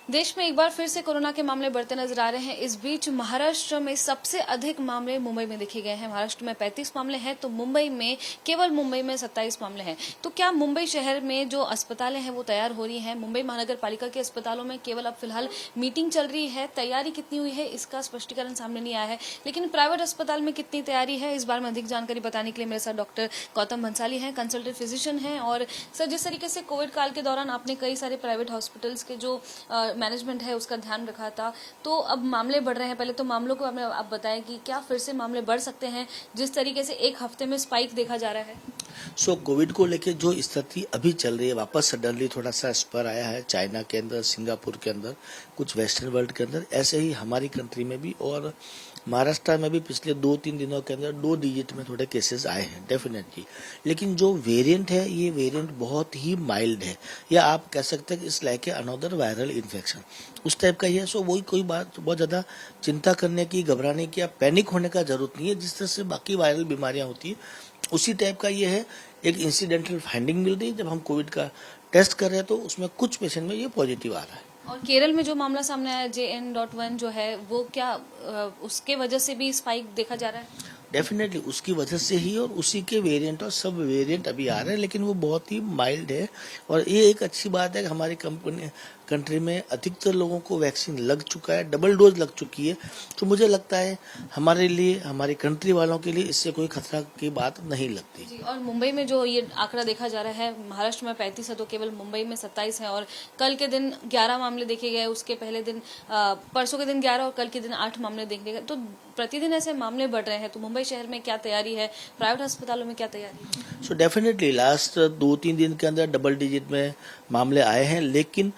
देश में एक बार फिर से कोरोना के मामले बढ़ते नजर आ रहे हैं। इस बीच महाराष्ट्र में सबसे अधिक मामले मुंबई में देखे गए हैं। महाराष्ट्र में 35 मामले हैं तो मुंबई में केवल मुंबई में 27 मामले हैं। तो क्या मुंबई शहर में जो अस्पतालें हैं वो तैयार हो रही हैं? मुंबई महानगर पालिका के अस्पतालों में केवल अब फिलहाल मीटिंग चल रही है, तैयारी कितनी हुई है इसका स्पष्टीकरण सामने नहीं आया है। लेकिन प्राइवेट अस्पताल में कितनी तैयारी है, इस बारे में अधिक जानकारी बताने के लिए मेरे साथ डॉक्टर गौतम भंसाली हैं, कंसल्टेंट फिजिशियन हैं। और सर, जिस तरीके से कोविड काल के दौरान आपने कई सारे प्राइवेट हॉस्पिटल्स के जो मैनेजमेंट है उसका ध्यान रखा था, तो अब मामले बढ़ रहे हैं। पहले तो मामलों को आप बताएं कि क्या फिर से मामले बढ़ सकते हैं जिस तरीके से एक हफ्ते में स्पाइक देखा जा रहा है? कोविड को लेके जो स्थिति अभी चल रही है, वापस सडनली थोड़ा सा स्पर आया है चाइना के अंदर, सिंगापुर के अंदर, कुछ वेस्टर्न वर्ल्ड के अंदर, ऐसे ही हमारी कंट्री में भी और महाराष्ट्र में भी पिछले 2-3 दिनों के अंदर 2 डिजिट में थोड़े केसेस आए हैं डेफिनेटली। लेकिन जो वेरिएंट है, ये वेरिएंट बहुत ही माइल्ड है, या आप कह सकते हैं कि it's like another viral infection, उस टाइप का ही है। वही कोई बात बहुत ज्यादा चिंता करने की, घबराने की या पैनिक होने का जरूरत नहीं है। जिस तरह से बाकी वायरल बीमारियां होती है उसी टाइप का ये है। एक इंसिडेंटल फाइंडिंग मिल रही है, जब हम कोविड का टेस्ट कर रहे हैं तो उसमें कुछ पेशेंट में ये पॉजिटिव आ रहा है। और केरल में जो मामला सामने आया JN.1 जो है वो क्या उसके वजह से भी स्पाइक देखा जा रहा है? डेफिनेटली उसकी वजह से ही, और उसी के वेरिएंट और सब वेरिएंट अभी आ रहे हैं, लेकिन वो बहुत ही माइल्ड है। और ये एक अच्छी बात है कि हमारी कंट्री में अधिकतर लोगों को वैक्सीन लग चुका है, डबल डोज लग चुकी है। तो मुझे लगता है हमारे लिए, हमारी कंट्री वालों के लिए इससे कोई खतरा की बात नहीं लगती जी। और मुंबई में जो ये आंकड़ा देखा जा रहा है, महाराष्ट्र में 35 है तो केवल मुंबई में 27 है। और कल के दिन 11 मामले देखे गए, उसके पहले दिन परसों के दिन 11 और कल के दिन 8 मामले देखे गए। तो प्रतिदिन ऐसे मामले बढ़ रहे हैं। तो मुंबई शहर में क्या तैयारी है, प्राइवेट अस्पतालों में क्या तैयारी है? डेफिनेटली लास्ट 2-3 दिन के अंदर डबल डिजिट में मामले आए हैं। लेकिन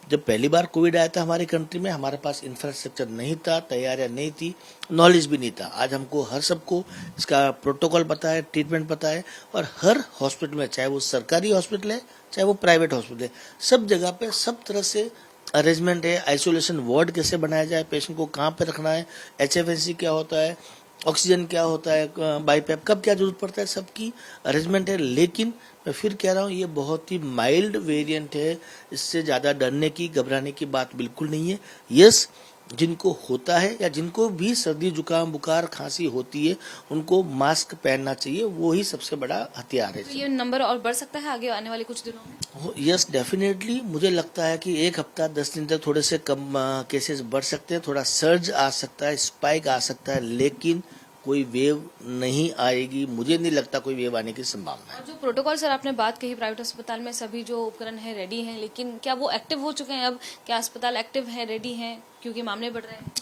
जब पहली बार कोविड आया था हमारी कंट्री में, हमारे पास इंफ्रास्ट्रक्चर नहीं था, तैयारियां नहीं थी, नॉलेज भी नहीं था। आज हमको हर सबको इसका प्रोटोकॉल पता है, ट्रीटमेंट पता है, और हर हॉस्पिटल में, चाहे वो सरकारी हॉस्पिटल है चाहे वो प्राइवेट हॉस्पिटल है, सब जगह पे सब तरह से अरेंजमेंट है। आइसोलेशन वार्ड कैसे बनाया जाए, पेशेंट को कहाँ पे रखना है, HFNC क्या होता है, ऑक्सीजन क्या होता है, बाईपैप कब क्या जरूरत पड़ता है, सबकी अरेंजमेंट है। लेकिन मैं फिर कह रहा हूँ, ये बहुत ही माइल्ड वेरिएंट है, इससे ज्यादा डरने की, घबराने की बात बिल्कुल नहीं है। यस, जिनको होता है या जिनको भी सर्दी, जुकाम, बुखार, खांसी होती है, उनको मास्क पहनना चाहिए, वो ही सबसे बड़ा हथियार है। तो ये नंबर और बढ़ सकता है आगे आने वाले कुछ दिनों में? यस, डेफिनेटली मुझे लगता है कि एक हफ्ता 10 दिन तक थोड़े से कम केसेस बढ़ सकते हैं, थोड़ा सर्ज आ सकता है, स्पाइक आ सकता है, लेकिन कोई वेव नहीं आएगी। मुझे नहीं लगता कोई वेव आने की संभावना है। और जो प्रोटोकॉल सर आपने बात कही, प्राइवेट अस्पताल में सभी जो उपकरण है रेडी हैं, लेकिन क्या वो एक्टिव हो चुके हैं? अब क्या अस्पताल एक्टिव है, रेडी हैं, क्योंकि मामले बढ़ रहे हैं?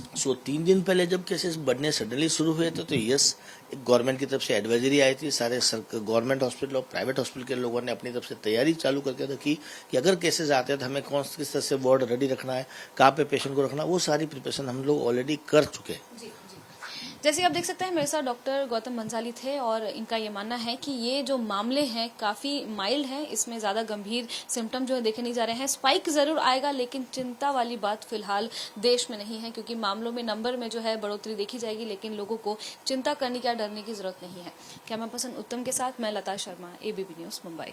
3 दिन पहले जब केसेस बढ़ने सडनली शुरू हुए थे तो यस, गवर्नमेंट की तरफ से एडवाइजरी आई थी। सारे गवर्नमेंट हॉस्पिटल और प्राइवेट हॉस्पिटल के लोगों ने अपनी तरफ से तैयारी चालू करके रखी कि अगर केसेस आते हैं तो हमें किस तरह से वार्ड रेडी रखना है, कहाँ पे पेशेंट को रखना, वो सारी प्रिपरेशन हम लोग ऑलरेडी कर चुके हैं। जी। जैसे आप देख सकते हैं, मेरे साथ डॉक्टर गौतम भंसाली थे और इनका ये मानना है कि ये जो मामले हैं काफी माइल्ड हैं, इसमें ज्यादा गंभीर सिम्टम जो है देखे नहीं जा रहे हैं। स्पाइक जरूर आएगा, लेकिन चिंता वाली बात फिलहाल देश में नहीं है, क्योंकि मामलों में नंबर में जो है बढ़ोतरी देखी जाएगी, लेकिन लोगों को चिंता करने या डरने की जरूरत नहीं है। कैमरा पर्सन उत्तम के साथ मैं लता शर्मा, ABP न्यूज मुंबई।